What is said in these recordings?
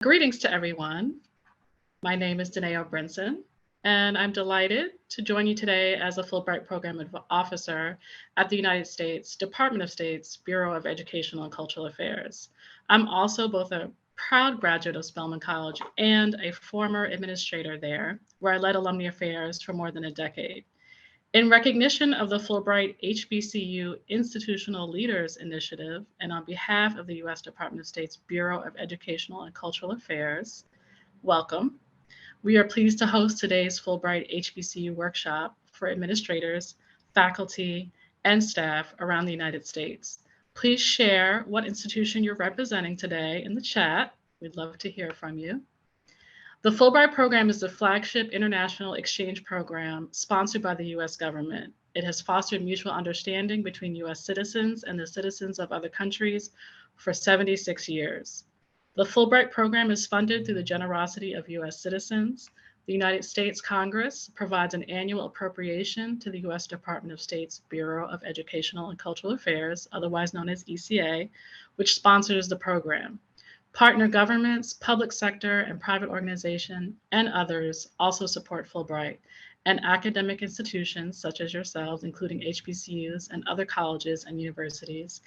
Greetings to everyone. My name is Danae Brinson, and I'm delighted to join you today as a Fulbright Program Officer at the United States Department of State's Bureau of Educational and Cultural Affairs. I'm also both a proud graduate of Spelman College and a former administrator there, where I led alumni affairs for more than a decade. In recognition of the Fulbright HBCU Institutional Leaders Initiative, and on behalf of the U.S. Department of State's Bureau of Educational and Cultural Affairs, welcome. We are pleased to host today's Fulbright HBCU workshop for administrators, faculty, and staff around the United States. Please share what institution you're representing today in the chat. We'd love to hear from you. The Fulbright program is the flagship international exchange program sponsored by the U.S. government. It has fostered mutual understanding between U.S. citizens and the citizens of other countries for 76 years. The Fulbright program is funded through the generosity of U.S. citizens. The United States Congress provides an annual appropriation to the U.S. Department of State's Bureau of Educational and Cultural Affairs, otherwise known as ECA, which sponsors the program. Partner governments, public sector and private organizations, and others also support Fulbright, and academic institutions such as yourselves, including HBCUs and other colleges and universities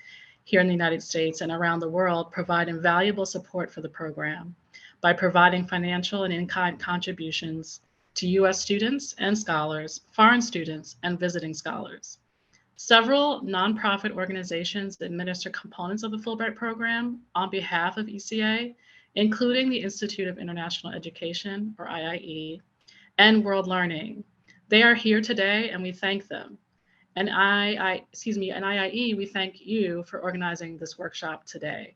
here in the United States and around the world, provide invaluable support for the program by providing financial and in-kind contributions to U.S. students and scholars, foreign students, and visiting scholars. Several nonprofit organizations administer components of the Fulbright program on behalf of ECA, including the Institute of International Education, or IIE, and World Learning. They are here today, and we thank them. And IIE, we thank you for organizing this workshop today.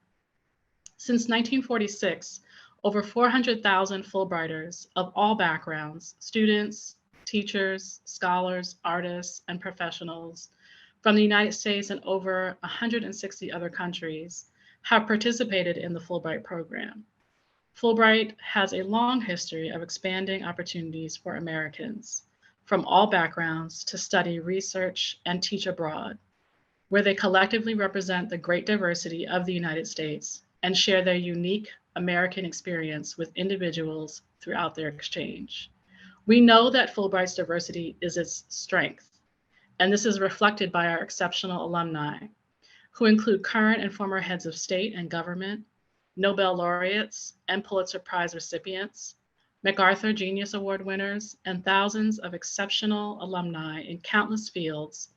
Since 1946, over 400,000 Fulbrighters of all backgrounds, students, teachers, scholars, artists, and professionals from the United States and over 160 other countries have participated in the Fulbright program. Fulbright has a long history of expanding opportunities for Americans from all backgrounds to study, research, and teach abroad, where they collectively represent the great diversity of the United States and share their unique American experience with individuals throughout their exchange. We know that Fulbright's diversity is its strength, and this is reflected by our exceptional alumni, who include current and former heads of state and government, Nobel laureates and Pulitzer Prize recipients, MacArthur Genius Award winners, and thousands of exceptional alumni in countless fields,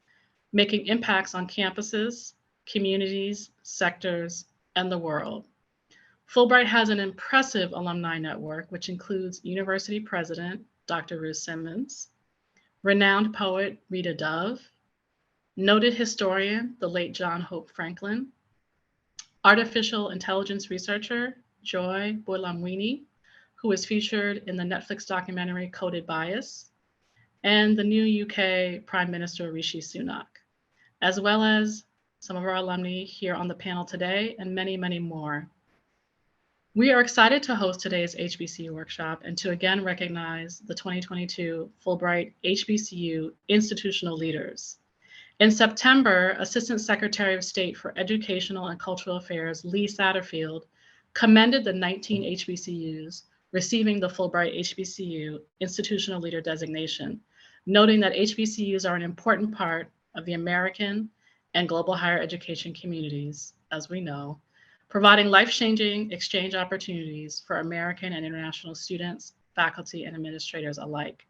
making impacts on campuses, communities, sectors, and the world. Fulbright has an impressive alumni network, which includes University President, Dr. Ruth Simmons, renowned poet Rita Dove, noted historian, the late John Hope Franklin, artificial intelligence researcher Joy Boylamwini, who was featured in the Netflix documentary Coded Bias, and the new UK Prime Minister Rishi Sunak, as well as some of our alumni here on the panel today and many, many more. We are excited to host today's HBCU workshop and to again recognize the 2022 Fulbright HBCU institutional leaders. In September, Assistant Secretary of State for Educational and Cultural Affairs, Lee Satterfield, commended the 19 HBCUs receiving the Fulbright HBCU institutional leader designation, noting that HBCUs are an important part of the American and global higher education communities, as we know, providing life-changing exchange opportunities for American and international students, faculty, and administrators alike.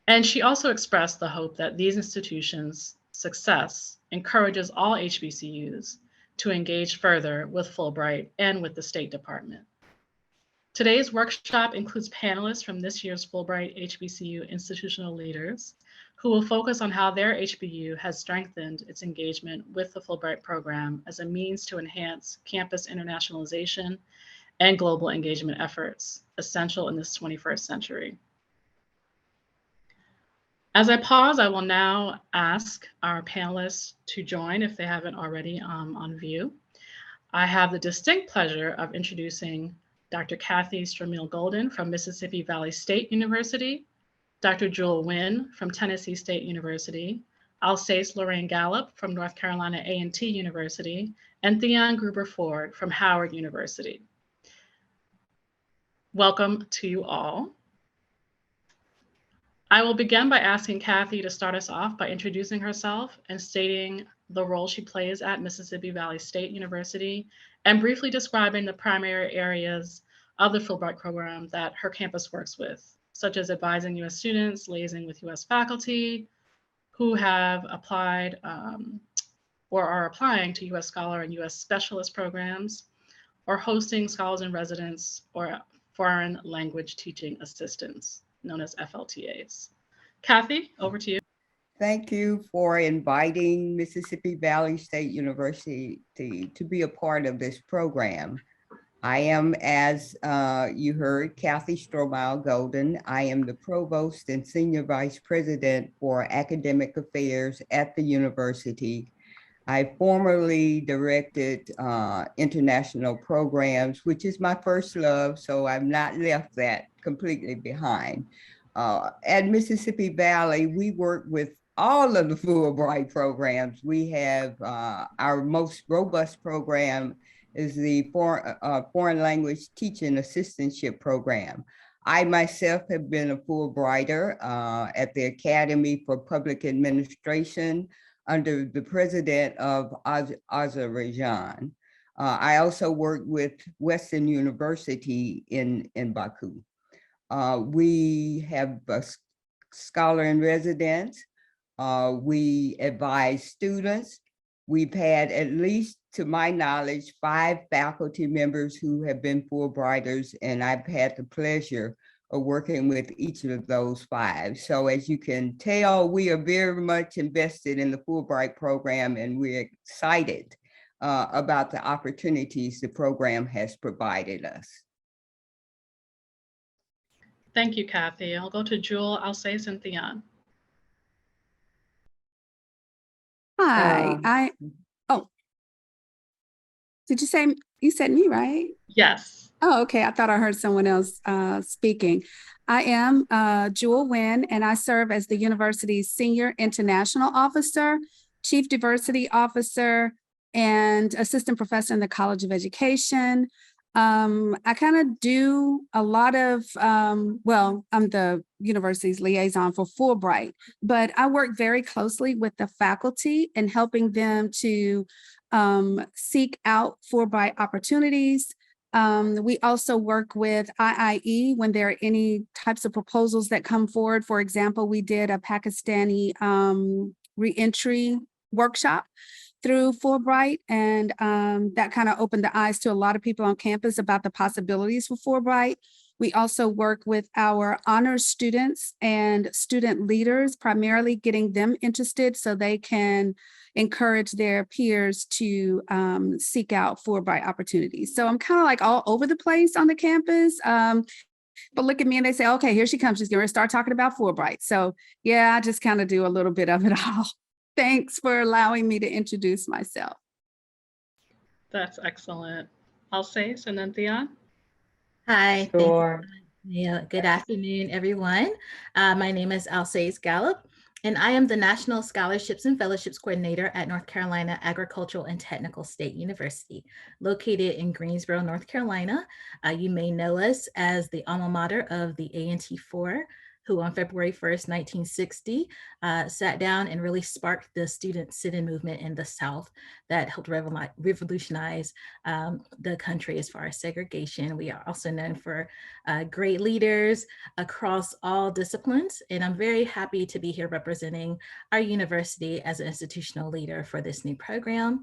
And she also expressed the hope that these institutions' success encourages all HBCUs to engage further with Fulbright and with the State Department. Today's workshop includes panelists from this year's Fulbright HBCU institutional leaders who will focus on how their HBU has strengthened its engagement with the Fulbright program as a means to enhance campus internationalization and global engagement efforts, essential in this 21st century. As I pause, I will now ask our panelists to join if they haven't already on view. I have the distinct pleasure of introducing Dr. Kathy Stramil Golden from Mississippi Valley State University, Dr. Jewel Wynn from Tennessee State University, Alsace Lorraine Gallup from North Carolina A&T University, and Theon Gruber Ford from Howard University. Welcome to you all. I will begin by asking Kathy to start us off by introducing herself and stating the role she plays at Mississippi Valley State University and briefly describing the primary areas of the Fulbright program that her campus works with, such as advising U.S. students, liaising with U.S. faculty who have applied or are applying to U.S. Scholar and U.S. Specialist programs, or hosting scholars in residence or foreign language teaching assistants, known as FLTAs. Kathy, over to you. Thank you for inviting Mississippi Valley State University to be a part of this program. I am, as you heard, Kathy Strohmile Golden. I am the Provost and Senior Vice President for Academic Affairs at the university. I formerly directed international programs, which is my first love, so I've not left that completely behind. At Mississippi Valley, we work with all of the Fulbright programs. We have our most robust program is the Foreign Language Teaching Assistantship Program. I myself have been a Fulbrighter at the Academy for Public Administration under the president of Azerbaijan. I also worked with Western University in Baku. We have a scholar in residence. We advise students. We've had, at least to my knowledge, 5 faculty members who have been Fulbrighters, and I've had the pleasure of working with each of those 5. So as you can tell, we are very much invested in the Fulbright program, and we're excited about the opportunities the program has provided us. Thank you, Kathy. I'll go to Jewel, Alsace, and Theon. Hi, did you said me, right? Yes. Oh, okay. I thought I heard someone else speaking. I am Jewel Nguyen, and I serve as the university's Senior International Officer, Chief Diversity Officer, and Assistant Professor in the College of Education. I kind of do a lot of, well, I'm the university's liaison for Fulbright, but I work very closely with the faculty in helping them to seek out Fulbright opportunities. We also work with IIE when there are any types of proposals that come forward. For example, we did a Pakistani reentry workshop through Fulbright, and that kind of opened the eyes to a lot of people on campus about the possibilities for Fulbright. We also work with our honors students and student leaders, primarily getting them interested so they can encourage their peers to seek out Fulbright opportunities. So I'm kind of like all over the place on the campus. But look at me and they say, okay, here she comes. She's going to start talking about Fulbright. So yeah, I just kind of do a little bit of it all. Thanks for allowing me to introduce myself. That's excellent. Alsace, and then Theon. Hi. Sure. Yeah, good afternoon, everyone. My name is Alsace Gallup, and I am the National Scholarships and Fellowships Coordinator at North Carolina Agricultural and Technical State University, located in Greensboro, North Carolina. You may know us as the alma mater of the A&T4, who on February 1st, 1960, sat down and really sparked the student sit-in movement in the South that helped revolutionize the country as far as segregation. We are also known for great leaders across all disciplines, and I'm very happy to be here representing our university as an institutional leader for this new program.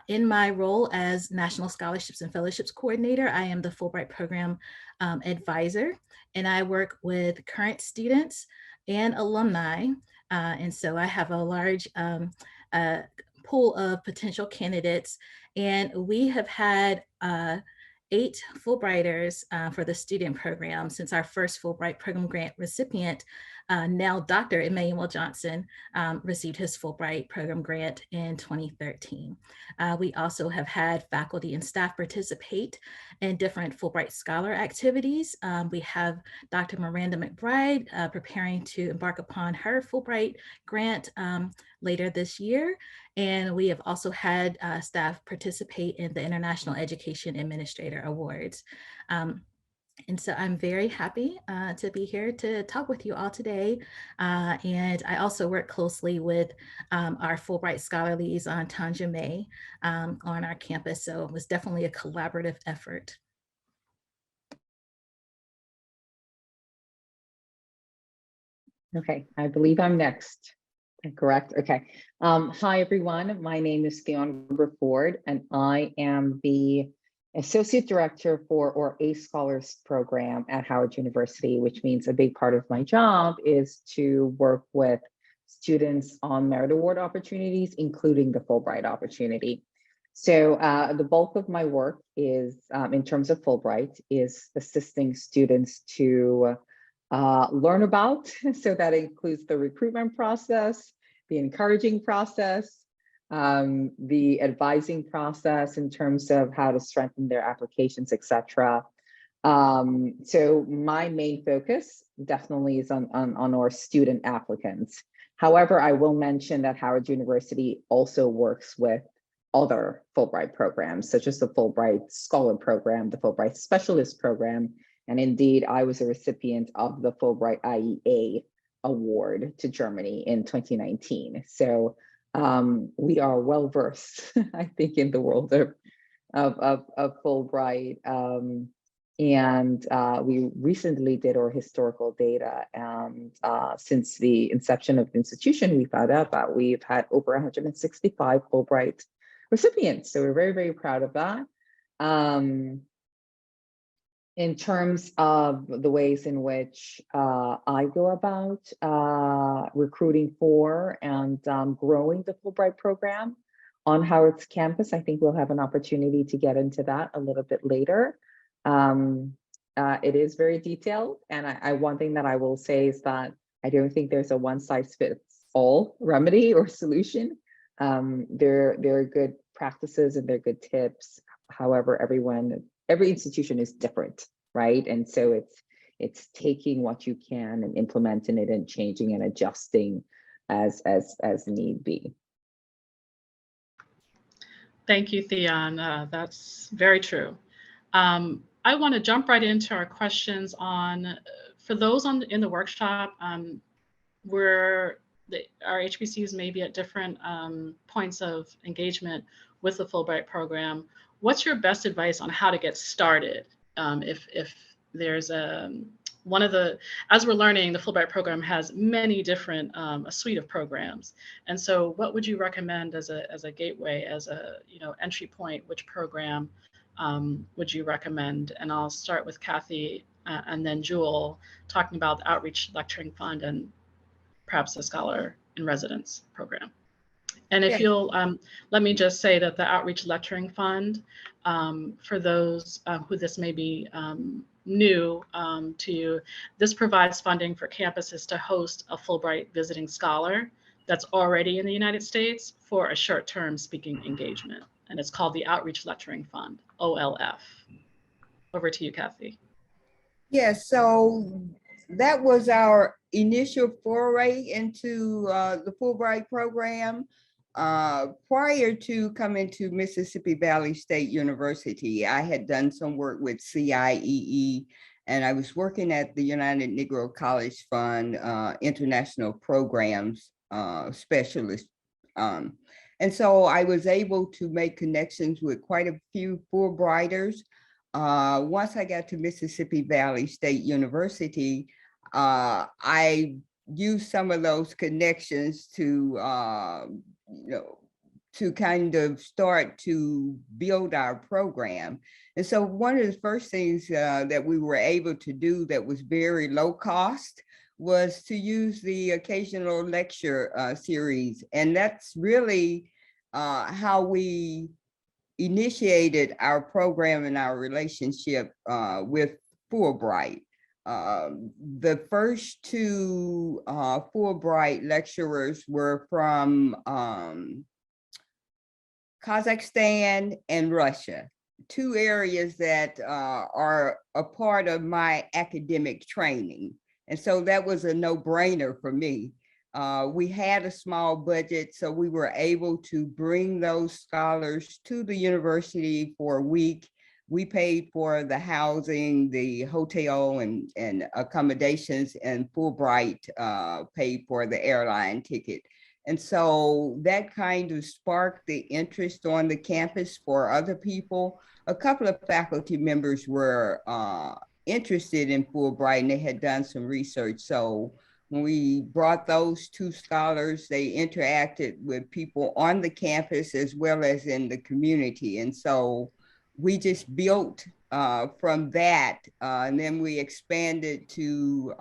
In my role as National Scholarships and Fellowships Coordinator, I am the Fulbright Program advisor, and I work with current students and alumni. And so I have a large pool of potential candidates, and we have had 8 Fulbrighters for the student program since our first Fulbright Program grant recipient, now Dr. Emmanuel Johnson, received his Fulbright Program grant in 2013. We also have had faculty and staff participate in different Fulbright Scholar activities. We have Dr. Miranda McBride preparing to embark upon her Fulbright grant later this year. And we have also had staff participate in the International Education Administrator Awards. And so I'm very happy to be here to talk with you all today. And I also work closely with our Fulbright Scholar Liaison, Tanja May, on our campus. So it was definitely a collaborative effort. Okay, I believe I'm next. Correct. Okay. Hi, everyone. My name is Theon Ford, and I am the Associate Director for our A Scholars Program at Howard University, which means a big part of my job is to work with students on merit award opportunities, including the Fulbright opportunity. So the bulk of my work is, in terms of Fulbright, is assisting students to learn about. So that includes the recruitment process, the encouraging process, the advising process in terms of how to strengthen their applications, etc. So my main focus definitely is on our student applicants. However, I will mention that Howard University also works with other Fulbright programs, such as the Fulbright Scholar Program, the Fulbright Specialist Program, and indeed, I was a recipient of the Fulbright IEA Award to Germany in 2019. So we are well versed, I think, in the world of Fulbright. And we recently did our historical data. And since the inception of the institution, we found out that we've had over 165 Fulbright recipients. So we're very, very proud of that. In terms of the ways in which I go about recruiting for and growing the Fulbright program on Howard's campus, I think we'll have an opportunity to get into that a little bit later. It is very detailed, and one thing that I will say is that I don't think there's a one-size-fits-all remedy or solution. There are good practices and there are good tips. However, every institution is different, right? And so it's taking what you can and implementing it and changing and adjusting as need be. Thank you, Theon. That's very true. I want to jump right into our questions on, for those in the workshop, where our HBCUs may be at different points of engagement with the Fulbright program. What's your best advice on how to get started? If there's as we're learning, the Fulbright program has many different, a suite of programs. And so what would you recommend as a gateway, as a entry point? Which program would you recommend? And I'll start with Kathy and then Jewel, talking about the Outreach Lecturing Fund and perhaps the Scholar in Residence program. And if you'll, let me just say that the Outreach Lecturing Fund, for those who this may be new to you, this provides funding for campuses to host a Fulbright visiting scholar that's already in the United States for a short-term speaking engagement. And it's called the Outreach Lecturing Fund, OLF. Over to you, Kathy. Yes, so that was our initial foray into the Fulbright program. Prior to coming to Mississippi Valley State University, I had done some work with CIEE, and I was working at the United Negro College Fund International Programs Specialist. And so I was able to make connections with quite a few Fulbrighters. Once I got to Mississippi Valley State University, I used some of those connections to to kind of start to build our program. And so one of the first things that we were able to do that was very low cost was to use the occasional lecture series. And that's really how we initiated our program and our relationship with Fulbright. The first two Fulbright lecturers were from Kazakhstan and Russia, two areas that are a part of my academic training. And so that was a no-brainer for me. We had a small budget, so we were able to bring those scholars to the university for a week, we paid for the housing, the hotel and accommodations, and Fulbright paid for the airline ticket. And so that kind of sparked the interest on the campus for other people. A couple of faculty members were interested in Fulbright, and they had done some research. So when we brought those two scholars, they interacted with people on the campus as well as in the community. And so we just built from that, and then we expanded to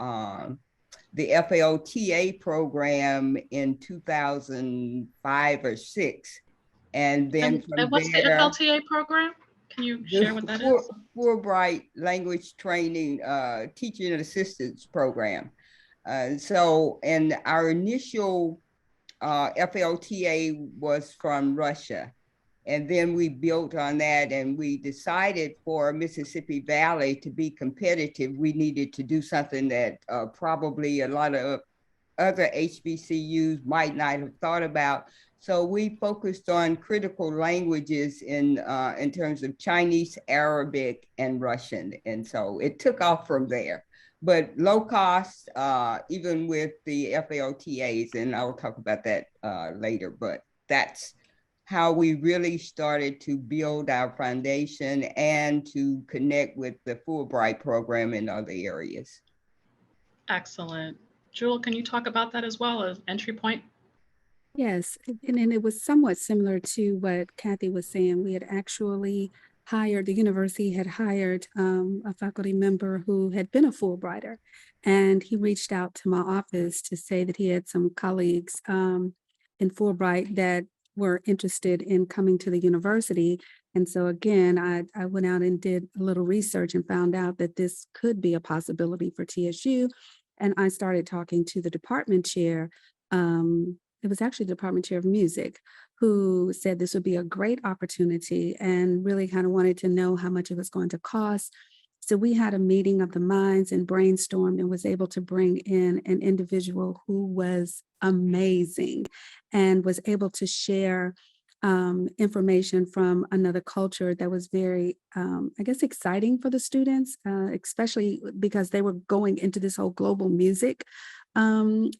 the FLTA program in 2005 or 6. And then from and what's the there, FLTA program? Can you share what that is? Fulbright Language Training Teaching and Assistance Program. So, and our initial FLTA was from Russia. And then we built on that, and we decided for Mississippi Valley to be competitive, we needed to do something that probably a lot of other HBCUs might not have thought about. So we focused on critical languages in terms of Chinese, Arabic, and Russian. And so it took off from there. But low cost, even with the FLTAs, and I'll talk about that later, but that's how we really started to build our foundation and to connect with the Fulbright program in other areas. Excellent. Jewel, can you talk about that as well as entry point? Yes, and it was somewhat similar to what Kathy was saying. We had actually hired, the university had hired a faculty member who had been a Fulbrighter, and he reached out to my office to say that he had some colleagues in Fulbright that were interested in coming to the university. And so again, I went out and did a little research and found out that this could be a possibility for TSU. And I started talking to the department chair. It was actually the department chair of music, who said this would be a great opportunity and really kind of wanted to know how much it was going to cost. So we had a meeting of the minds and brainstormed and was able to bring in an individual who was amazing and was able to share information from another culture that was very, I guess, exciting for the students, especially because they were going into this whole global music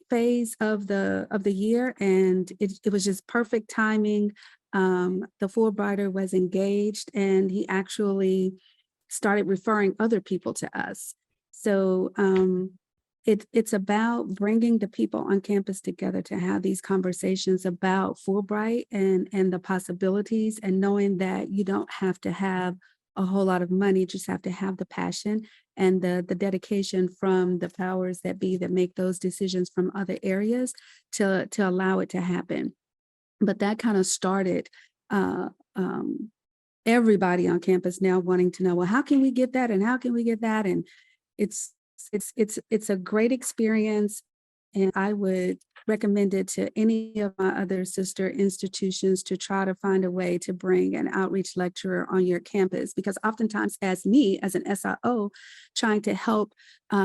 phase of the year, and it was just perfect timing. The Fulbrighter was engaged, and he actually started referring other people to us. So it's about bringing the people on campus together to have these conversations about Fulbright and the possibilities, and knowing that you don't have to have a whole lot of money, you just have to have the passion and the dedication from the powers that be that make those decisions from other areas to allow it to happen. But that kind of started everybody on campus now wanting to know, well, how can we get that? And how can we get that? And it's a great experience. And I would recommend it to any of my other sister institutions to try to find a way to bring an outreach lecturer on your campus, because oftentimes as me, as an SIO, trying to help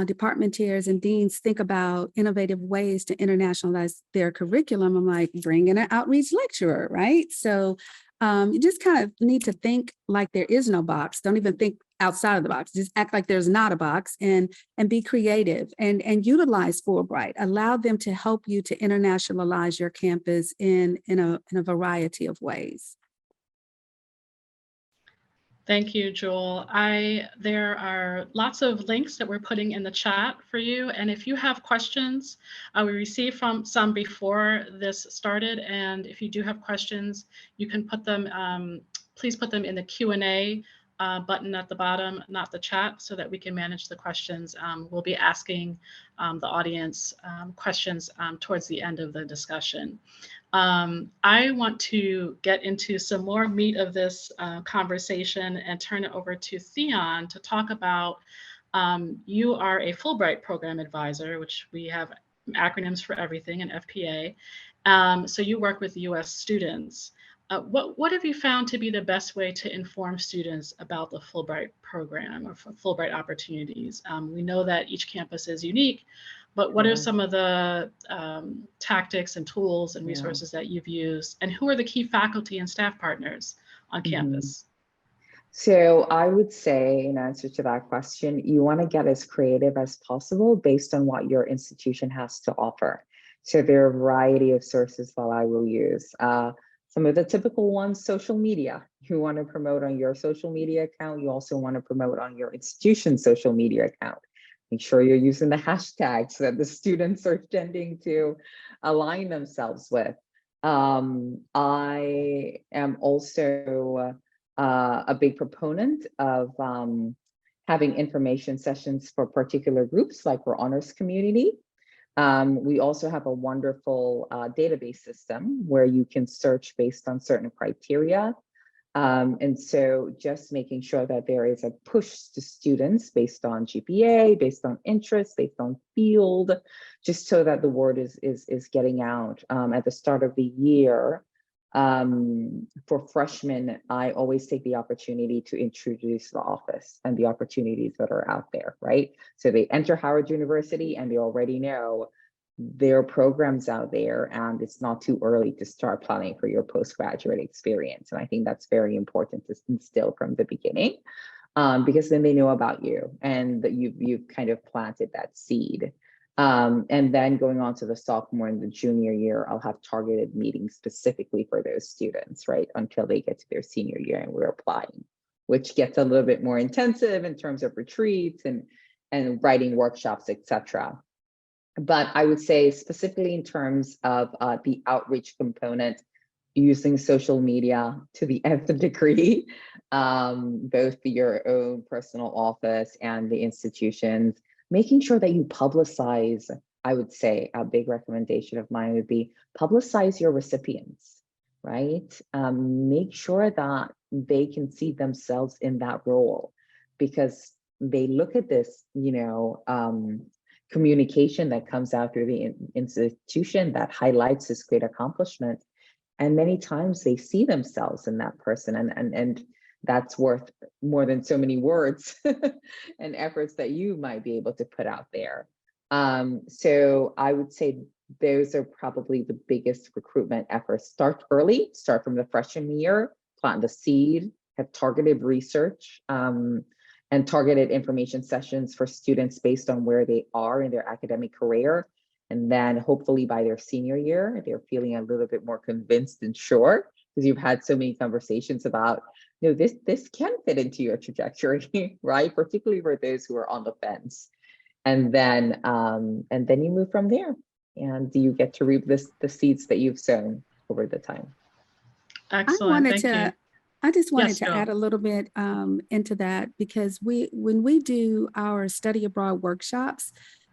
department chairs and deans think about innovative ways to internationalize their curriculum, I'm like, bring in an outreach lecturer, right? So you just kind of need to think like there is no box. Don't even think outside of the box. Just act like there's not a box, and be creative and utilize Fulbright. Allow them to help you to internationalize your campus in a variety of ways. Thank you, Jewel. There are lots of links that we're putting in the chat for you. And if you have questions, we received from some before this started. And if you do have questions, you can put them, please put them in the Q&A button at the bottom, not the chat, so that we can manage the questions. We'll be asking the audience questions towards the end of the discussion. I want to get into some more meat of this conversation and turn it over to Theon to talk about, you are a Fulbright Program Advisor, which we have acronyms for everything, and FPA. So you work with US students. What have you found to be the best way to inform students about the Fulbright program or Fulbright opportunities? We know that each campus is unique, but what are some of the tactics and tools and resources that you've used, and who are the key faculty and staff partners on campus? So I would say, in answer to that question, you want to get as creative as possible based on what your institution has to offer. So there are a variety of sources that I will use. Some of the typical ones, social media. You want to promote on your social media account. You also want to promote on your institution's social media account. Make sure you're using the hashtags that the students are tending to align themselves with. I am also a big proponent of having information sessions for particular groups, like our honors community. We also have a wonderful database system where you can search based on certain criteria. And so just making sure that there is a push to students based on GPA, based on interest, based on field, just so that the word is getting out. At the start of the year, for freshmen, I always take the opportunity to introduce the office and the opportunities that are out there, right? So they enter Howard University and they already know there are programs out there, and it's not too early to start planning for your postgraduate experience. And I think that's very important to instill from the beginning, because then they know about you and that you've kind of planted that seed. And then going on to the sophomore and the junior year, I'll have targeted meetings specifically for those students, right, until they get to their senior year and we're applying, which gets a little bit more intensive in terms of retreats and writing workshops, etc. But I would say specifically in terms of the outreach component, using social media to the nth degree, both your own personal office and the institutions, making sure that you publicize. I would say a big recommendation of mine would be publicize your recipients, right? Make sure that they can see themselves in that role, because they look at this, communication that comes out through the institution that highlights this great accomplishment. And many times they see themselves in that person, and that's worth more than so many words and efforts that you might be able to put out there. So I would say those are probably the biggest recruitment efforts. Start early, start from the freshman year, plant the seed, have targeted research, and targeted information sessions for students based on where they are in their academic career. And then hopefully by their senior year, they're feeling a little bit more convinced and sure, because you've had so many conversations about, this can fit into your trajectory, right? Particularly for those who are on the fence. And then you move from there, and you get to reap the seeds that you've sown over the time. Excellent. Thank you. I just wanted Yes, to Jill. add a little bit into that, because when we do our study abroad workshops,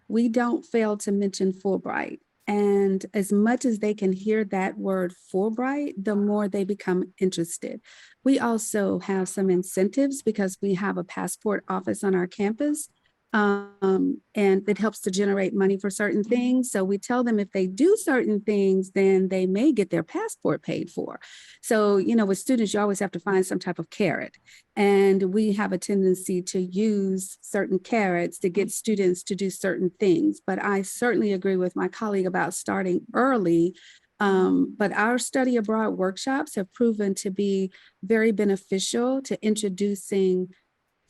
we don't fail to mention Fulbright. And as much as they can hear that word Fulbright, the more they become interested. We also have some incentives because we have a passport office on our campus. And it helps to generate money for certain things. So we tell them if they do certain things, then they may get their passport paid for. So, with students, you always have to find some type of carrot. And we have a tendency to use certain carrots to get students to do certain things. But I certainly agree with my colleague about starting early. But our study abroad workshops have proven to be very beneficial to introducing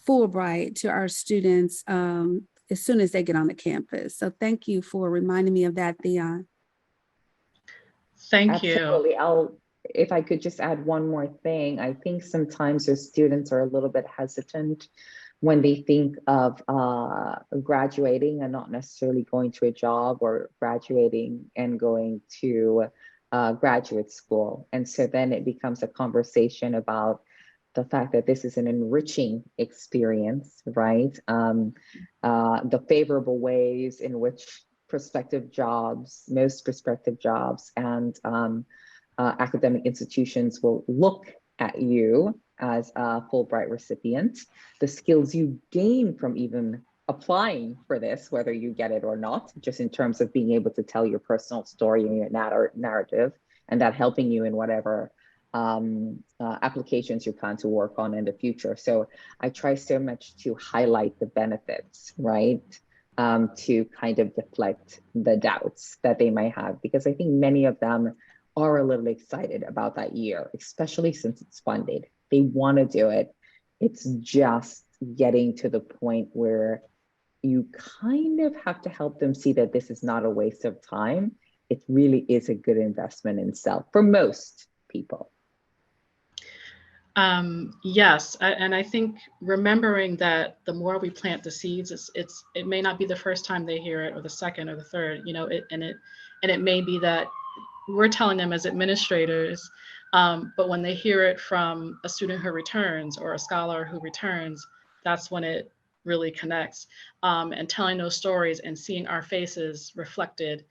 Fulbright to our students as soon as they get on the campus. So thank you for reminding me of that, Theon. Thank you. Absolutely. If I could just add one more thing, I think sometimes the students are a little bit hesitant when they think of graduating and not necessarily going to a job, or graduating and going to graduate school. And so then it becomes a conversation about the fact that this is an enriching experience, right? The favorable ways in which most prospective jobs and academic institutions will look at you as a Fulbright recipient, the skills you gain from even applying for this, whether you get it or not, just in terms of being able to tell your personal story and your narrative, and that helping you in whatever applications you plan to work on in the future. So I try so much to highlight the benefits, right? To kind of deflect the doubts that they might have, because I think many of them are a little excited about that year, especially since it's funded. They want to do it. It's just getting to the point where you kind of have to help them see that this is not a waste of time. It really is a good investment in self for most people. Yes, and I think remembering that the more we plant the seeds, it may not be the first time they hear it or the second or the third, you know, and it may be that we're telling them as administrators, but when they hear it from a student who returns or a scholar who returns, that's when it really connects. And telling those stories and seeing our faces reflected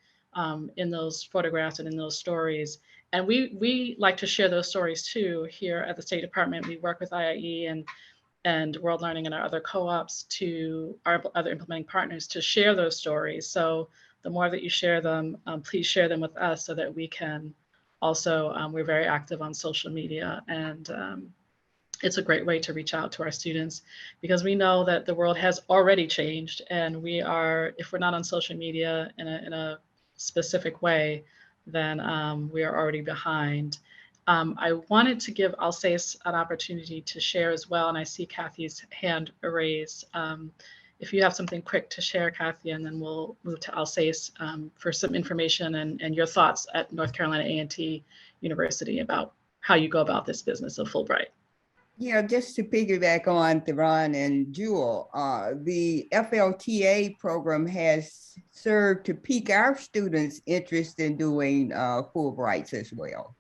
in those photographs and in those stories. And we like to share those stories too here at the State Department. We work with IIE and World Learning and our other co-ops to our other implementing partners to share those stories. So the more that you share them, please share them with us so that we can also, we're very active on social media, and it's a great way to reach out to our students because we know that the world has already changed, and we are, if we're not on social media in a specific way, then we are already behind. I wanted to give Alsace an opportunity to share as well, and I see Kathy's hand raised. If you have something quick to share, Kathy, and then we'll move to Alsace for some information and your thoughts at North Carolina A&T University about how you go about this business of Fulbright. Yeah, just to piggyback on Theron and Jewel, the FLTA program has served to pique our students' interest in doing Fulbrights as well.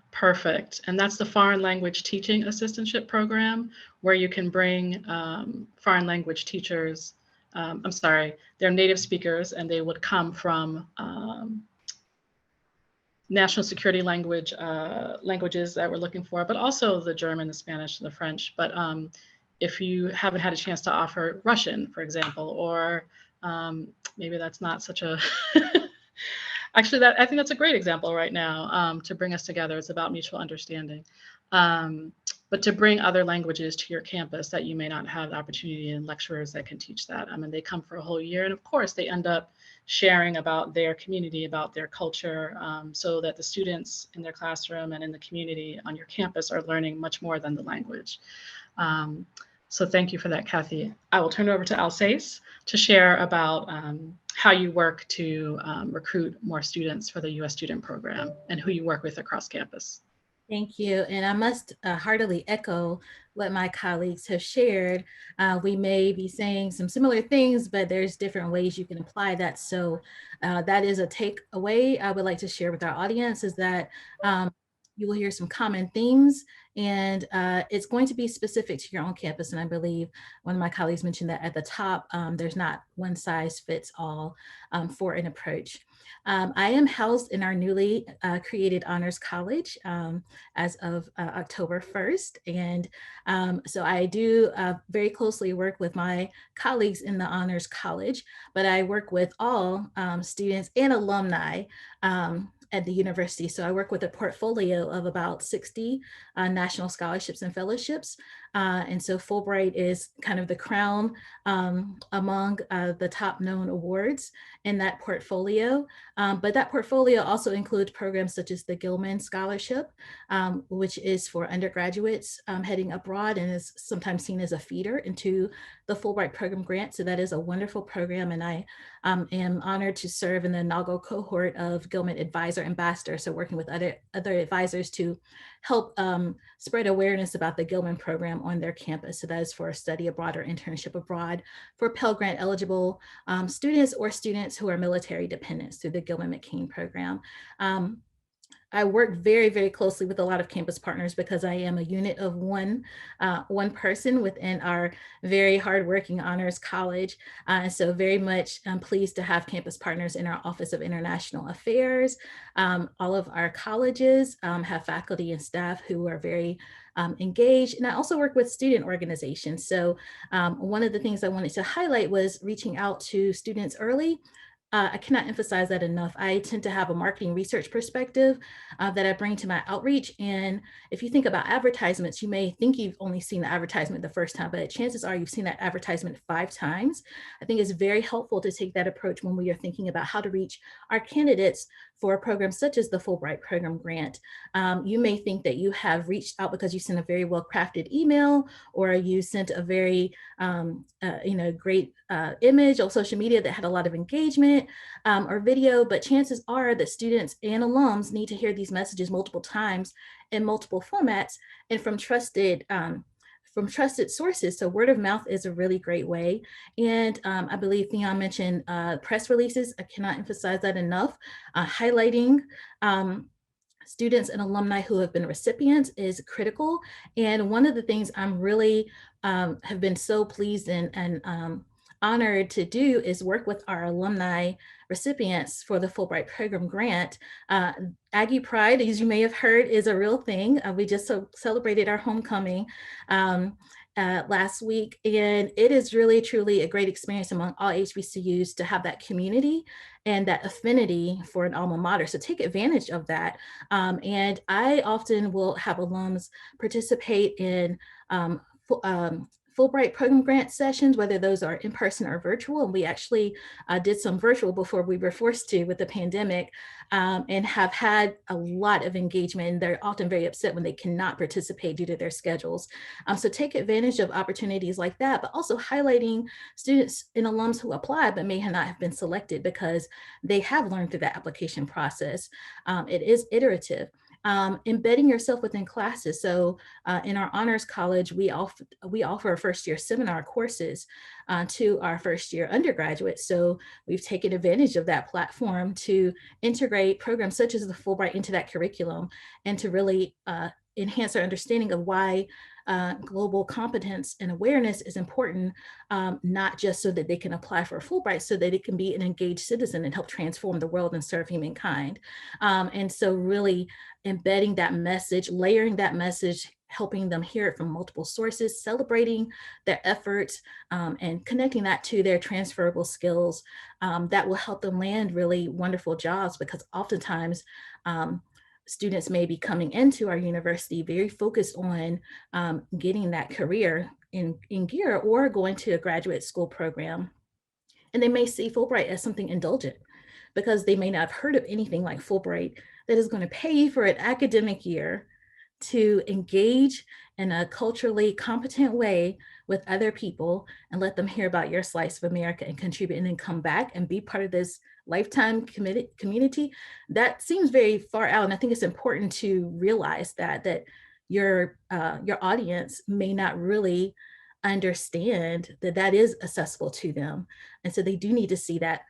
Perfect. And that's the Foreign Language Teaching Assistantship Program, where you can bring foreign language teachers, I'm sorry, they're native speakers, and they would come from national security languages that we're looking for, but also the German, the Spanish, and the French. But if you haven't had a chance to offer Russian, for example, or maybe that's not such a actually, I think that's a great example right now to bring us together. It's about mutual understanding. But to bring other languages to your campus that you may not have the opportunity, and lecturers that can teach that. I mean, they come for a whole year, and of course, they end up sharing about their community, about their culture, so that the students in their classroom and in the community on your campus are learning much more than the language. So thank you for that, Kathy. I will turn it over to Alsace to share about how you work to recruit more students for the U.S. student program and who you work with across campus. Thank you. And I must heartily echo what my colleagues have shared. We may be saying some similar things, but there's different ways you can apply that. So that is a takeaway I would like to share with our audience, is that you will hear some common themes, and it's going to be specific to your own campus. And I believe one of my colleagues mentioned that at the top, there's not one size fits all for an approach. I am housed in our newly created Honors College as of October 1st. And so I do very closely work with my colleagues in the Honors College, but I work with all students and alumni at the university. So I work with a portfolio of about 60 national scholarships and fellowships. And so Fulbright is kind of the crown among the top known awards in that portfolio. But that portfolio also includes programs such as the Gilman Scholarship, which is for undergraduates heading abroad and is sometimes seen as a feeder into the Fulbright Program grant. So that is a wonderful program. And I am honored to serve in the inaugural cohort of Gilman Advisor Ambassador. So working with other advisors to help spread awareness about the Gilman program on their campus. So that is for study abroad or internship abroad for Pell Grant eligible students or students who are military dependents through the Gilman McCain program. I work very, very closely with a lot of campus partners because I am a unit of one person within our very hardworking Honors College. So very much pleased to have campus partners in our Office of International Affairs. All of our colleges have faculty and staff who are very engaged. And I also work with student organizations. So one of the things I wanted to highlight was reaching out to students early. I cannot emphasize that enough. I tend to have a marketing research perspective that I bring to my outreach. And if you think about advertisements, you may think you've only seen the advertisement the first time, but chances are you've seen that advertisement 5 times. I think it's very helpful to take that approach when we are thinking about how to reach our candidates for a program such as the Fulbright Program grant. You may think that you have reached out because you sent a very well-crafted email, or you sent a very great image on social media that had a lot of engagement or video, but chances are that students and alums need to hear these messages multiple times in multiple formats and from trusted sources. So word of mouth is a really great way. And I believe Theon mentioned press releases. I cannot emphasize that enough. Highlighting students and alumni who have been recipients is critical. And one of the things I'm really have been so pleased and honored to do is work with our alumni recipients for the Fulbright Program grant. Aggie Pride, as you may have heard, is a real thing. We just celebrated our homecoming last week, and it is really truly a great experience among all HBCUs to have that community and that affinity for an alma mater. So take advantage of that. And I often will have alums participate in Fulbright Program grant sessions, whether those are in person or virtual. And we actually did some virtual before we were forced to with the pandemic, and have had a lot of engagement. They're often very upset when they cannot participate due to their schedules. So take advantage of opportunities like that, but also highlighting students and alums who apply but may not have been selected because they have learned through that application process. It is iterative. Embedding yourself within classes. So in our honors college, we offer first-year seminar courses to our first-year undergraduates. So we've taken advantage of that platform to integrate programs such as the Fulbright into that curriculum and to really enhance our understanding of why global competence and awareness is important, not just so that they can apply for a Fulbright, so that it can be an engaged citizen and help transform the world and serve humankind. And so really embedding that message, layering that message, helping them hear it from multiple sources, celebrating their efforts, and connecting that to their transferable skills that will help them land really wonderful jobs, because oftentimes students may be coming into our university very focused on getting that career in gear or going to a graduate school program. And they may see Fulbright as something indulgent because they may not have heard of anything like Fulbright that is going to pay you for an academic year to engage in a culturally competent way with other people and let them hear about your slice of America and contribute, and then come back and be part of this lifetime committed community. That seems very far out. And I think it's important to realize that your audience may not really understand that is accessible to them. And so they do need to see that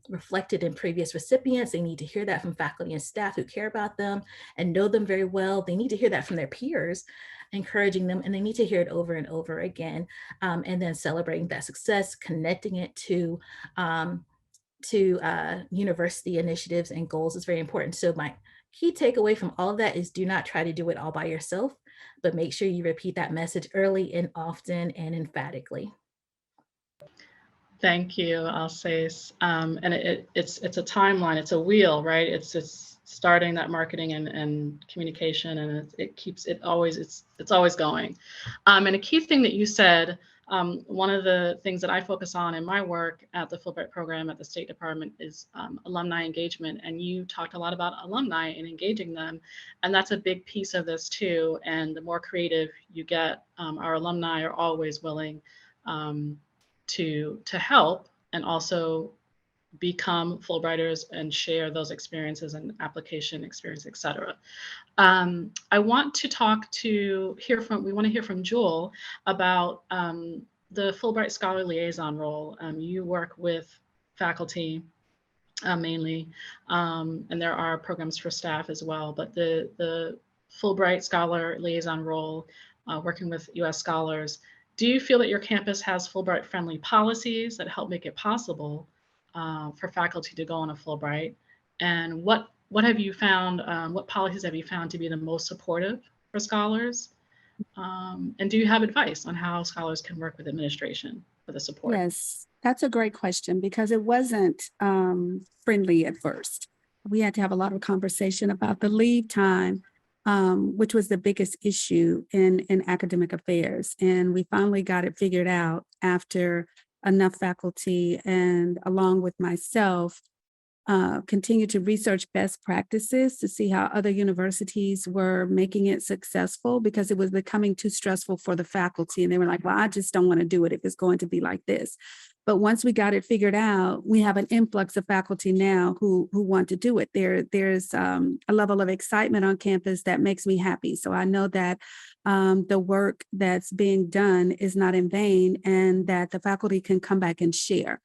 reflected in previous recipients. They need to hear that from faculty and staff who care about them and know them very well. They need to hear that from their peers, encouraging them, and they need to hear it over and over again. And then celebrating that success, connecting it to university initiatives and goals is very important. So my key takeaway from all of that is do not try to do it all by yourself, but make sure you repeat that message early and often and emphatically. Thank you, Alsace. And it's a timeline, it's a wheel, right? It's starting that marketing and communication, and it's always going. And a key thing that you said, one of the things that I focus on in my work at the Fulbright program at the State Department is alumni engagement. And you talked a lot about alumni and engaging them. And that's a big piece of this too. And the more creative you get, our alumni are always willing to help and also become Fulbrighters and share those experiences and application experience, et cetera. I want to hear from Jewel about the Fulbright Scholar Liaison role. You work with faculty mainly, and there are programs for staff as well, but the Fulbright Scholar Liaison role, working with US scholars, do you feel that your campus has Fulbright-friendly policies that help make it possible for faculty to go on a Fulbright? And what have you found, what policies have you found to be the most supportive for scholars? And do you have advice on how scholars can work with administration for the support? Yes, That's a great question because it wasn't friendly at first. We had to have a lot of conversation about the leave time, which was the biggest issue in academic affairs. And we finally got it figured out after enough faculty and along with myself continue to research best practices to see how other universities were making it successful because it was becoming too stressful for the faculty. And they were like, well, I just don't want to do it if it's going to be like this. But once we got it figured out, we have an influx of faculty now who want to do it. There's a level of excitement on campus that makes me happy. So I know that the work that's being done is not in vain and that the faculty can come back and share.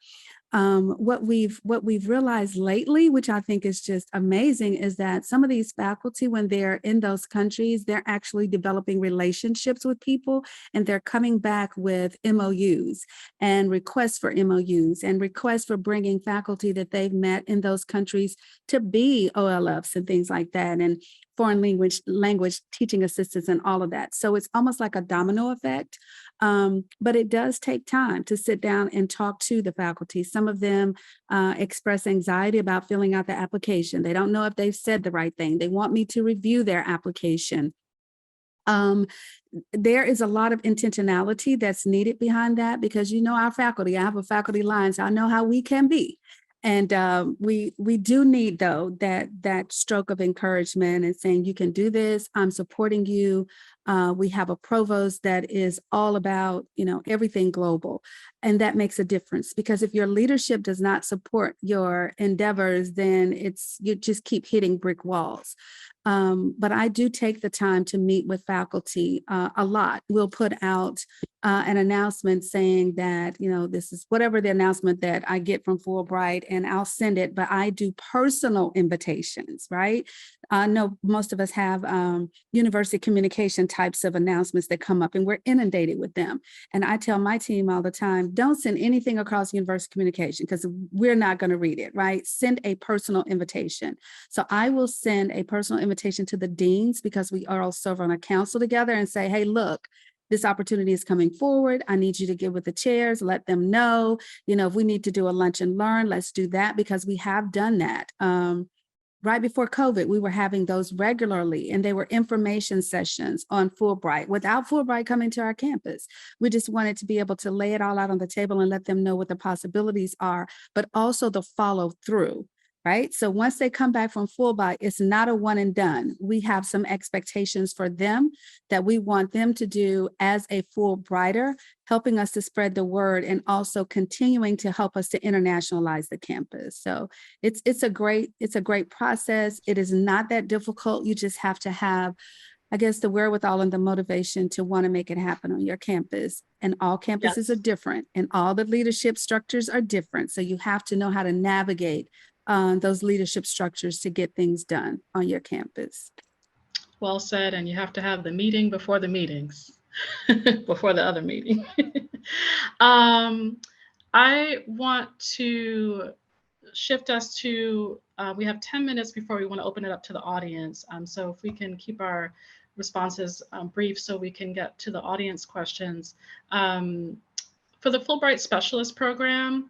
What we've realized lately, which I think is just amazing, is that some of these faculty, when they're in those countries, they're actually developing relationships with people, and they're coming back with MOUs and requests for MOUs and requests for bringing faculty that they've met in those countries to be OLFs and things like that, and foreign language teaching assistants and all of that. So it's almost like a domino effect. But it does take time to sit down and talk to the faculty. Some of them express anxiety about filling out the application. They don't know if they've said the right thing. They want me to review their application. There is a lot of intentionality that's needed behind that because our faculty, I have a faculty line, so I know how we can be. And we do need, though, that stroke of encouragement and saying, you can do this, I'm supporting you. We have a provost that is all about, everything global. And that makes a difference because if your leadership does not support your endeavors, then you just keep hitting brick walls. But I do take the time to meet with faculty a lot. We'll put out an announcement saying that, this is whatever the announcement that I get from Fulbright, and I'll send it, but I do personal invitations, right? I know most of us have university communication types of announcements that come up and we're inundated with them. And I tell my team all the time, don't send anything across university communication because we're not going to read it, right? Send a personal invitation. So I will send a personal invitation to the deans because we all serve on a council together and say, hey, look, this opportunity is coming forward. I need you to get with the chairs, let them know, if we need to do a lunch and learn, let's do that because we have done that. Right before COVID, we were having those regularly, and they were information sessions on Fulbright without Fulbright coming to our campus. We just wanted to be able to lay it all out on the table and let them know what the possibilities are, but also the follow through. Right. So once they come back from Fulbright, it's not a one and done. We have some expectations for them that we want them to do as a Fulbrighter, helping us to spread the word and also continuing to help us to internationalize the campus. So it's a great process. It is not that difficult. You just have to have, I guess, the wherewithal and the motivation to want to make it happen on your campus. And all campuses are different and all the leadership structures are different. So you have to know how to navigate those leadership structures to get things done on your campus. Well said, and you have to have the meeting before the meetings, before the other meeting. I want to shift us to, we have 10 minutes before we want to open it up to the audience. So if we can keep our responses brief so we can get to the audience questions. For the Fulbright Specialist Program,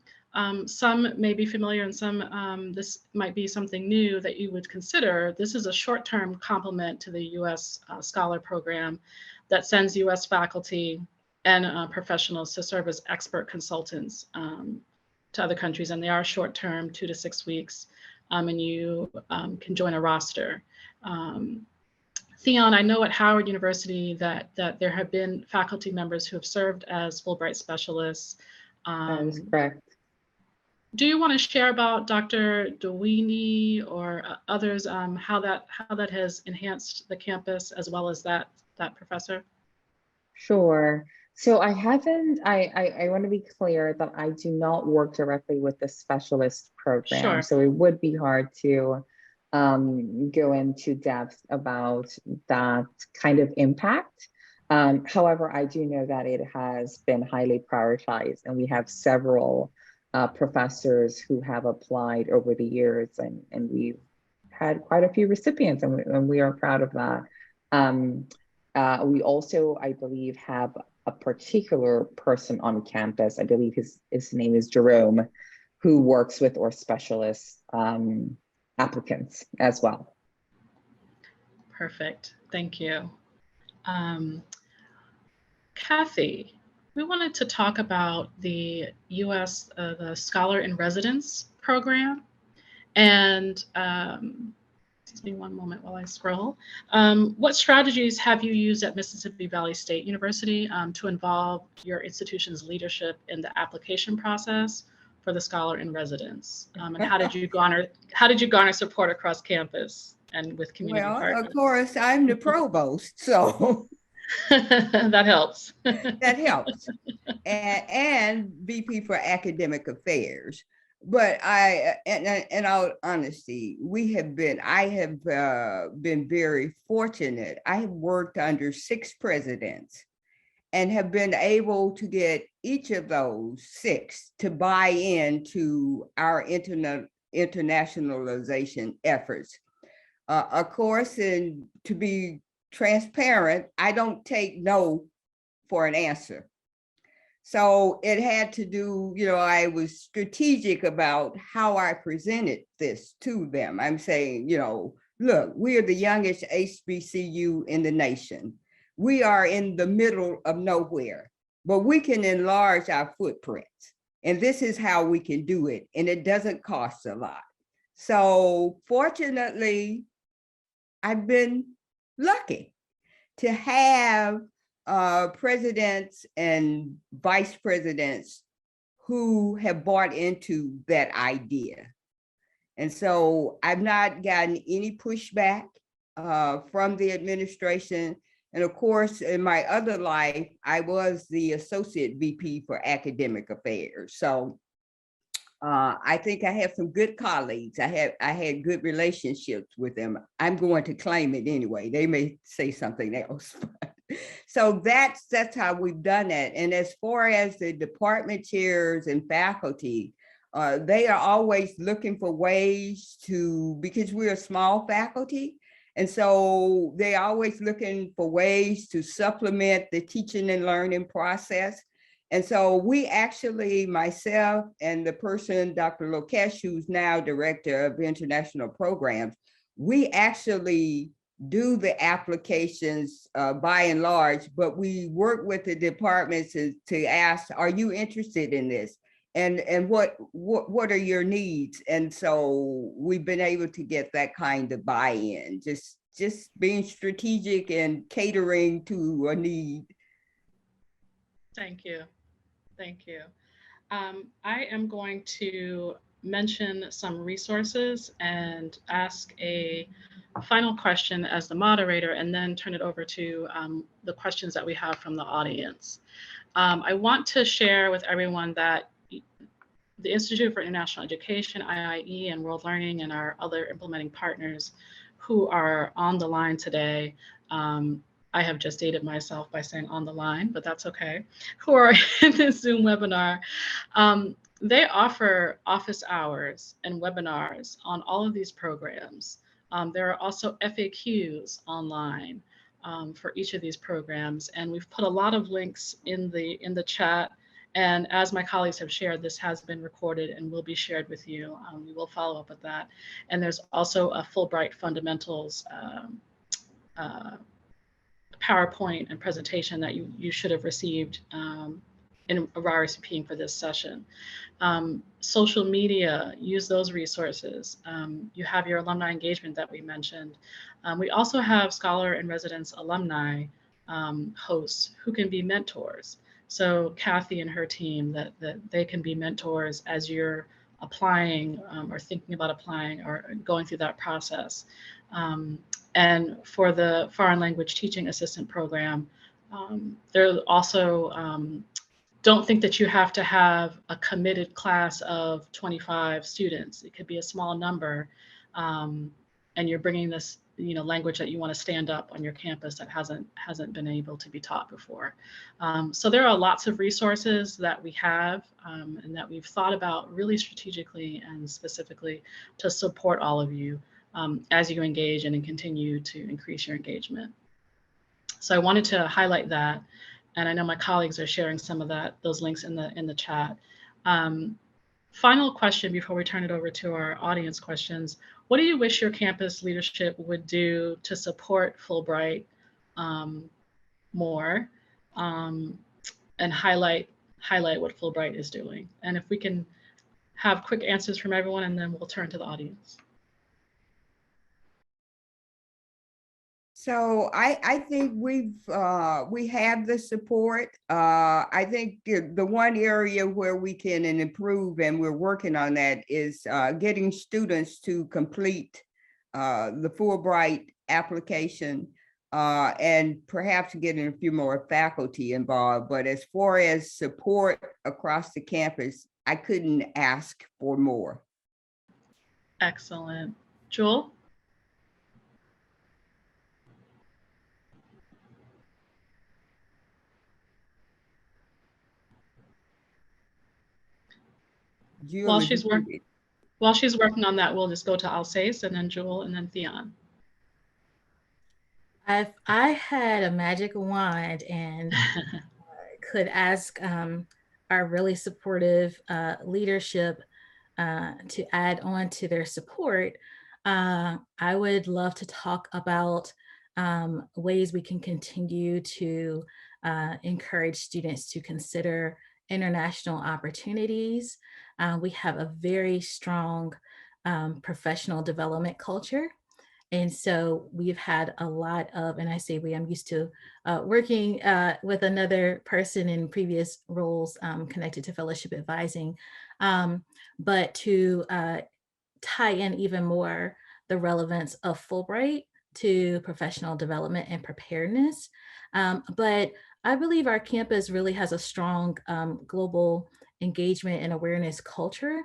some may be familiar and some, this might be something new that you would consider. This is a short-term complement to the U.S. Scholar Program that sends U.S. faculty and professionals to serve as expert consultants to other countries. And they are short-term, 2 to 6 weeks, and you can join a roster. Theon, I know at Howard University that there have been faculty members who have served as Fulbright specialists. That is correct. Do you want to share about Dr. Dewini or others, how that has enhanced the campus as well as that professor? Sure. So I want to be clear that I do not work directly with the specialist program. Sure. So it would be hard to go into depth about that kind of impact. However, I do know that it has been highly prioritized, and we have several professors who have applied over the years, and we've had quite a few recipients, and we are proud of that. We also, I believe, have a particular person on campus. I believe his name is Jerome, who works with or specialist applicants as well. Perfect. Thank you. Kathy, we wanted to talk about the U.S. The Scholar in Residence program. And excuse me one moment while I scroll. What strategies have you used at Mississippi Valley State University to involve your institution's leadership in the application process for the Scholar in Residence? And how did you garner support across campus and with community Well, partners? of course, I'm the provost, so That helps. that helps. And VP for Academic Affairs. But in all honesty, I have been very fortunate. I have worked under 6 presidents and have been able to get each of those 6 to buy into our internationalization efforts. Of course, and to be transparent, I don't take no for an answer. So it had to do, I was strategic about how I presented this to them. I'm saying, look, we are the youngest HBCU in the nation. We are in the middle of nowhere, but we can enlarge our footprints. And this is how we can do it. And it doesn't cost a lot. So fortunately, I've been lucky to have presidents and vice presidents who have bought into that idea. And so I've not gotten any pushback from the administration. And of course, in my other life, I was the associate VP for academic affairs. So I think I have some good colleagues. I had good relationships with them. I'm going to claim it anyway. They may say something else. So that's how we've done it. And as far as the department chairs and faculty, they are always looking for ways to, because we're a small faculty, and so they're always looking for ways to supplement the teaching and learning process. And so we actually, myself and the person, Dr. Lokesh, who's now director of international programs, we actually do the applications by and large, but we work with the departments to ask, are you interested in this? And what are your needs? And so we've been able to get that kind of buy-in, just being strategic and catering to a need. Thank you. Thank you. I am going to mention some resources and ask a final question as the moderator, and then turn it over to the questions that we have from the audience. I want to share with everyone that the Institute for International Education, IIE, and World Learning, and our other implementing partners who are on the line today, I have just dated myself by saying on the line, but that's okay, who are in this Zoom webinar. They offer office hours and webinars on all of these programs. There are also FAQs online for each of these programs, and we've put a lot of links in the chat. And as my colleagues have shared, this has been recorded and will be shared with you. We will follow up with that. And there's also a Fulbright Fundamentals PowerPoint and presentation that you should have received in RSVPing for this session. Social media, use those resources. You have your alumni engagement that we mentioned. We also have Scholar in Residence alumni hosts who can be mentors. So Kathy and her team, that they can be mentors as you're applying or thinking about applying or going through that process. And for the foreign language teaching assistant program, there also don't think that you have to have a committed class of 25 students. It could be a small number, and you're bringing this language that you want to stand up on your campus that hasn't been able to be taught before. So there are lots of resources that we have and that we've thought about really strategically and specifically to support all of you as you engage and continue to increase your engagement. So I wanted to highlight that. And I know my colleagues are sharing some of those links in the chat. Final question before we turn it over to our audience questions. What do you wish your campus leadership would do to support Fulbright more and highlight what Fulbright is doing? And if we can have quick answers from everyone, and then we'll turn to the audience. So I think we have the support. I think the one area where we can improve, and we're working on that, is getting students to complete the Fulbright application and perhaps getting a few more faculty involved. But as far as support across the campus, I couldn't ask for more. Excellent. Jewel? While she's working on that, we'll just go to Alsace, and then Jewel, and then Theon. If I had a magic wand and could ask our really supportive leadership to add on to their support, I would love to talk about ways we can continue to encourage students to consider international opportunities. We have a very strong professional development culture. And so we've had a lot of, and I say we, I'm used to working with another person in previous roles connected to fellowship advising, but to tie in even more the relevance of Fulbright to professional development and preparedness. But I believe our campus really has a strong global engagement and awareness culture.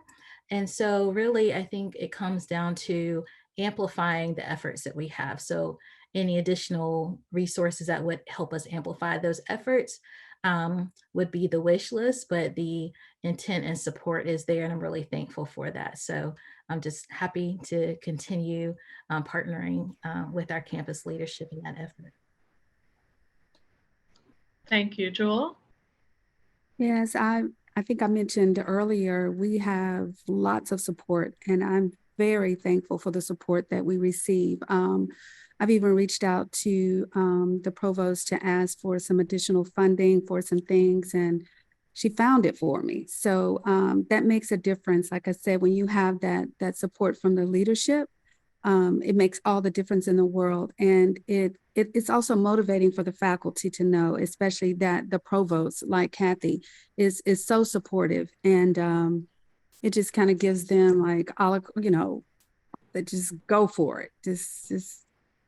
And so really, I think it comes down to amplifying the efforts that we have. So any additional resources that would help us amplify those efforts would be the wish list, but the intent and support is there, and I'm really thankful for that. So I'm just happy to continue partnering with our campus leadership in that effort. Thank you. Jewel? Yes, I think I mentioned earlier, we have lots of support, and I'm very thankful for the support that we receive. I've even reached out to the provost to ask for some additional funding for some things, and she found it for me. So that makes a difference. Like I said, when you have that support from the leadership, it makes all the difference in the world. And it's also motivating for the faculty to know, especially that the provost, like Kathy, is so supportive. And it just kind of gives them like, that just go for it. Just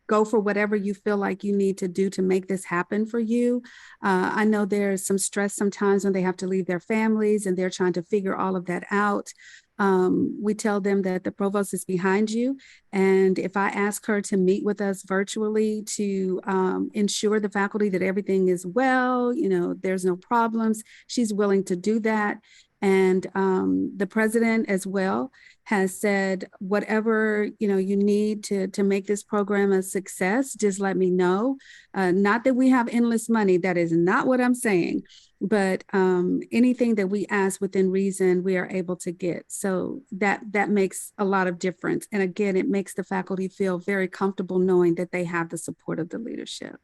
go for whatever you feel like you need to do to make this happen for you. I know there's some stress sometimes when they have to leave their families and they're trying to figure all of that out. We tell them that the provost is behind you. And if I ask her to meet with us virtually to ensure the faculty that everything is well, there's no problems, she's willing to do that. And the president as well has said, whatever you need to make this program a success, just let me know. Not that we have endless money, that is not what I'm saying, but anything that we ask within reason, we are able to get. So that makes a lot of difference. And again, it makes the faculty feel very comfortable knowing that they have the support of the leadership.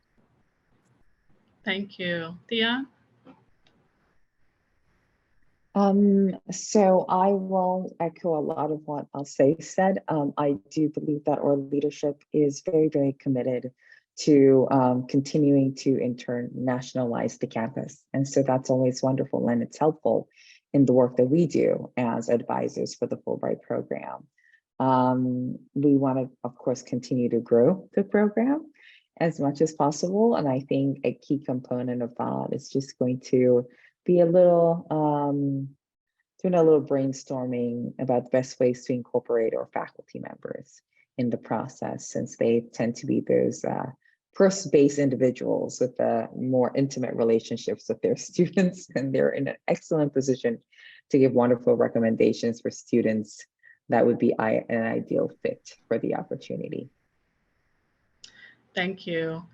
Thank you. Thea? So I will echo a lot of what Alsace said. I do believe that our leadership is very, very committed to continuing to internationalize the campus. And so that's always wonderful, and it's helpful in the work that we do as advisors for the Fulbright program. We want to, of course, continue to grow the program as much as possible. And I think a key component of that is just going to be a little doing a little brainstorming about the best ways to incorporate our faculty members in the process, since they tend to be those first-base individuals with more intimate relationships with their students, and they're in an excellent position to give wonderful recommendations for students that would be an ideal fit for the opportunity. Thank you.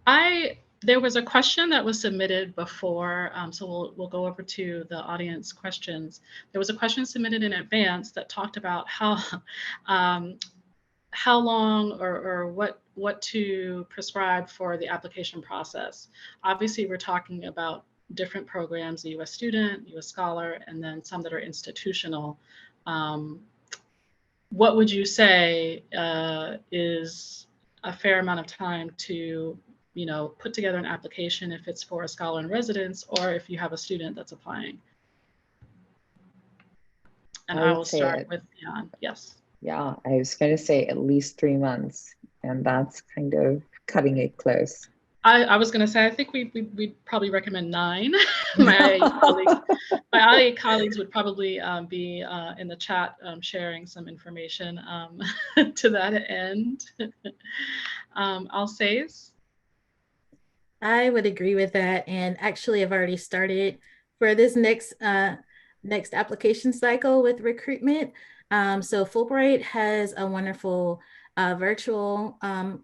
I There was a question that was submitted before, so we'll go over to the audience questions. There was a question submitted in advance that talked about how long or what to prescribe for the application process. Obviously, we're talking about different programs, the U.S. student, U.S. scholar, and then some that are institutional. What would you say is a fair amount of time to put together an application if it's for a scholar in residence or if you have a student that's applying? And I will start with Jan. Yes. Yeah, I was going to say at least 3 months, and that's kind of cutting it close. I was going to say, I think we'd probably recommend 9. My IE colleagues would probably be in the chat sharing some information to that end. Alsace? I would agree with that. And actually, I've already started for this next application cycle with recruitment. So Fulbright has a wonderful virtual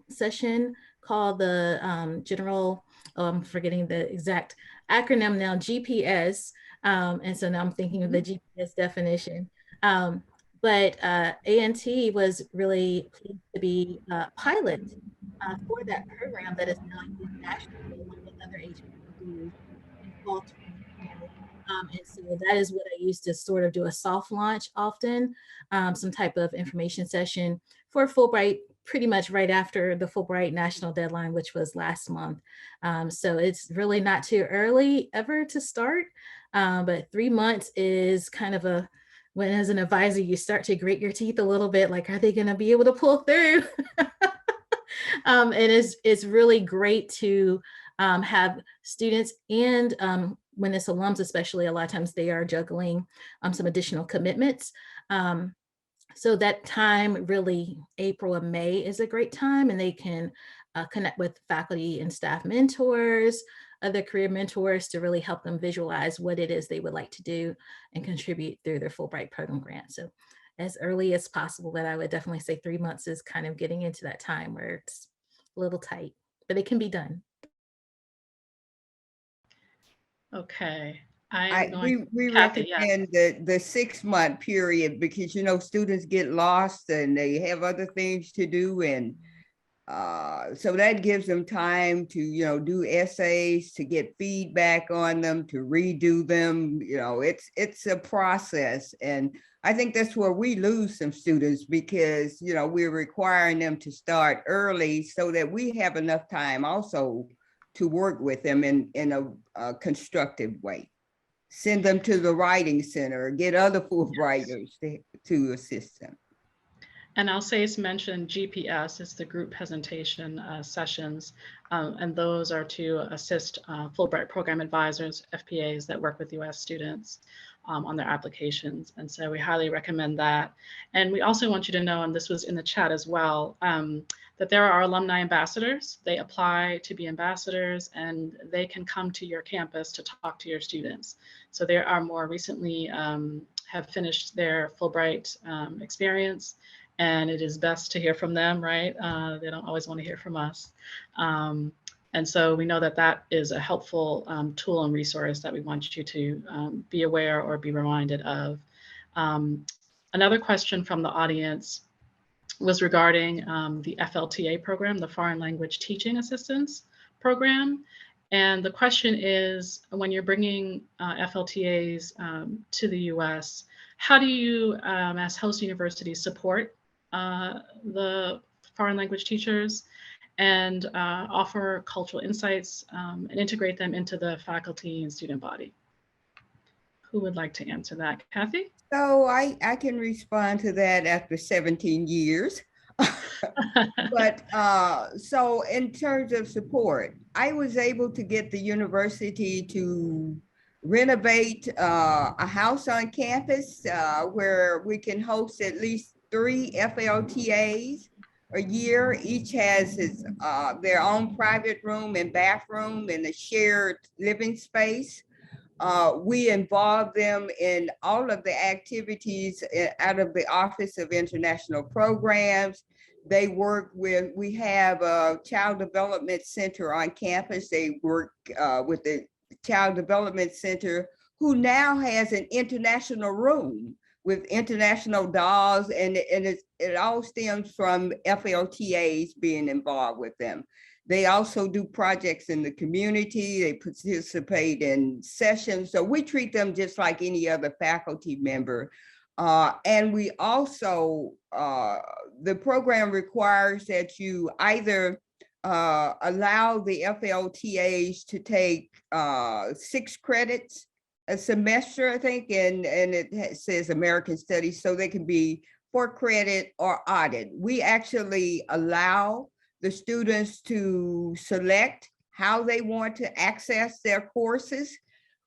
session called the General, I'm forgetting the exact acronym now, GPS. And so now I'm thinking of the GPS definition. But A&T was really pleased to be a pilot for that program that is now used nationally along with other HBCUs in fall 2020. And so that is what I use to sort of do a soft launch often, some type of information session for Fulbright, pretty much right after the Fulbright national deadline, which was last month. So it's really not too early ever to start, but 3 months is kind of when as an advisor, you start to grit your teeth a little bit, like, are they gonna be able to pull through? And it's really great to have students and when it's alums, especially, a lot of times they are juggling some additional commitments. So that time, really, April and May is a great time, and they can connect with faculty and staff mentors, other career mentors to really help them visualize what it is they would like to do and contribute through their Fulbright program grant. So as early as possible, but I would definitely say 3 months is kind of getting into that time where it's a little tight, but it can be done. Okay. We Kathy, yes. recommend the 6-month period because, students get lost and they have other things to do. And so that gives them time to, do essays, to get feedback on them, to redo them. It's a process. And I think that's where we lose some students because, we're requiring them to start early so that we have enough time also to work with them in a constructive way. Send them to the writing center, get other Fulbrighters to assist them. And Alsace mentioned GPS is the group presentation sessions, and those are to assist Fulbright program advisors, FPAs that work with US students on their applications. And so we highly recommend that. And we also want you to know, and this was in the chat as well, that there are alumni ambassadors. They apply to be ambassadors and they can come to your campus to talk to your students. So there are more recently have finished their Fulbright experience, and it is best to hear from them, right? They don't always want to hear from us. And so we know that that is a helpful tool and resource that we want you to be aware or be reminded of. Another question from the audience was regarding the FLTA program, the Foreign Language Teaching Assistance Program. And the question is, when you're bringing FLTAs to the US, how do you, as host universities, support the foreign language teachers and offer cultural insights and integrate them into the faculty and student body? Who would like to answer that? Kathy? So I can respond to that after 17 years. But so in terms of support, I was able to get the university to renovate a house on campus where we can host at least 3 FLTAs a year. Each has their own private room and bathroom and a shared living space. We involve them in all of the activities out of the Office of International Programs. They work with, we have a child development center on campus. They work with the child development center, who now has an international room with international dolls, and it all stems from FLTAs being involved with them. They also do projects in the community. They participate in sessions. So we treat them just like any other faculty member. And we also, the program requires that you either allow the FLTAs to take 6 credits a semester, I think, and it says American Studies, so they can be for credit or audit. We actually allow the students to select how they want to access their courses.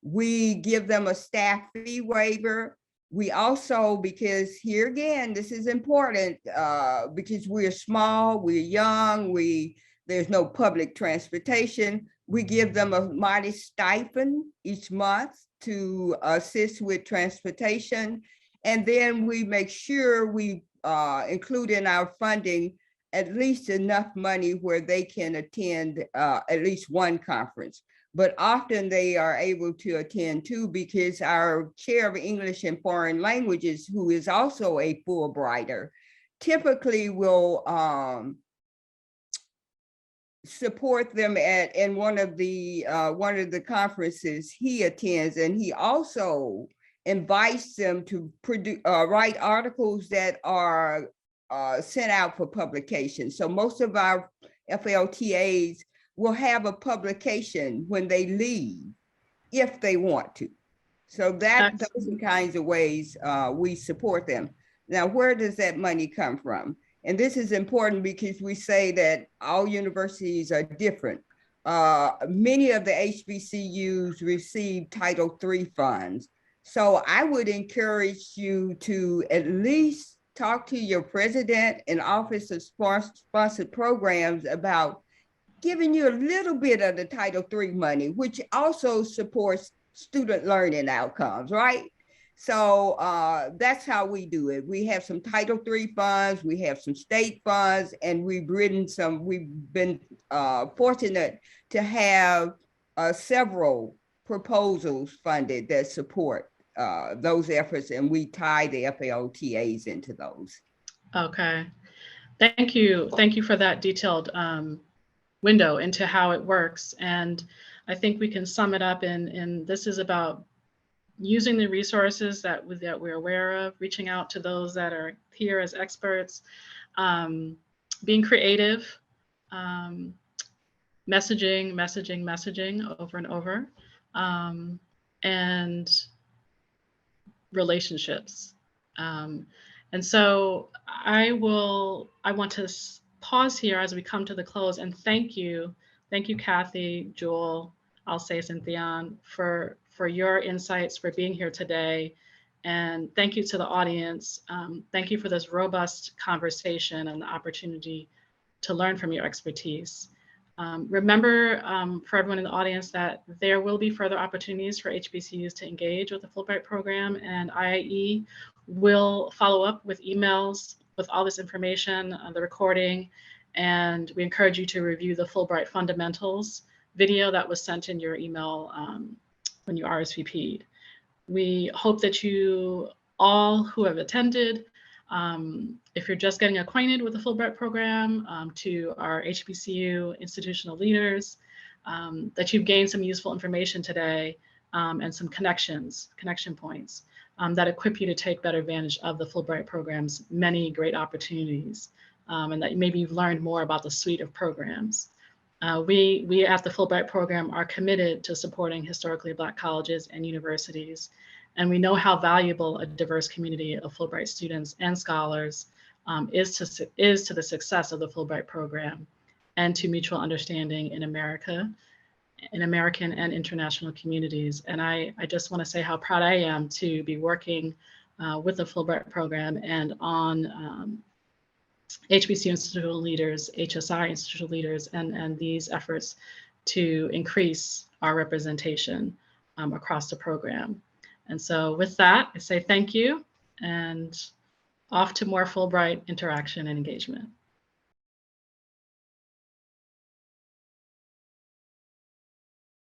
We give them a staff fee waiver. We also, because here again, this is important, because we're small, we're young, there's no public transportation. We give them a modest stipend each month to assist with transportation. And then we make sure we include in our funding at least enough money where they can attend at least one conference. But often they are able to attend 2, because our chair of English and foreign languages, who is also a Fulbrighter, typically will support them in one of the conferences he attends, and he also invites them to produce write articles that are sent out for publication. So most of our FLTAs will have a publication when they leave, if they want to. So that those are the kinds of ways we support them. Now, where does that money come from? And this is important because we say that all universities are different. Many of the HBCUs receive Title III funds. So I would encourage you to at least talk to your president and Office of Sponsored Programs about giving you a little bit of the Title III money, which also supports student learning outcomes, right? So that's how we do it. We have some Title III funds, we have some state funds, and we've been fortunate to have several proposals funded that support those efforts, and we tie the FLTAs into those. Okay, thank you. Thank you for that detailed window into how it works. And I think we can sum it up in this is about using the resources that we're aware of, reaching out to those that are here as experts, being creative, messaging over and over, and relationships. And so I want to pause here as we come to the close and thank you, Kathy, Jewel, Alsace, and Theon for your insights, for being here today. And thank you to the audience. Thank you for this robust conversation and the opportunity to learn from your expertise. Remember, for everyone in the audience, that there will be further opportunities for HBCUs to engage with the Fulbright program, and IIE will follow up with emails with all this information, the recording, and we encourage you to review the Fulbright Fundamentals video that was sent in your email when you RSVP'd. We hope that you all who have attended, if you're just getting acquainted with the Fulbright program, to our HBCU institutional leaders, that you've gained some useful information today and some connection points that equip you to take better advantage of the Fulbright program's many great opportunities, and that maybe you've learned more about the suite of programs. We at the Fulbright program are committed to supporting historically Black colleges and universities, and we know how valuable a diverse community of Fulbright students and scholars is to the success of the Fulbright program and to mutual understanding in America, in American and international communities. And I just want to say how proud I am to be working with the Fulbright program and on HBCU institutional leaders, HSI institutional leaders, and these efforts to increase our representation across the program. And so with that, I say thank you and off to more Fulbright interaction and engagement.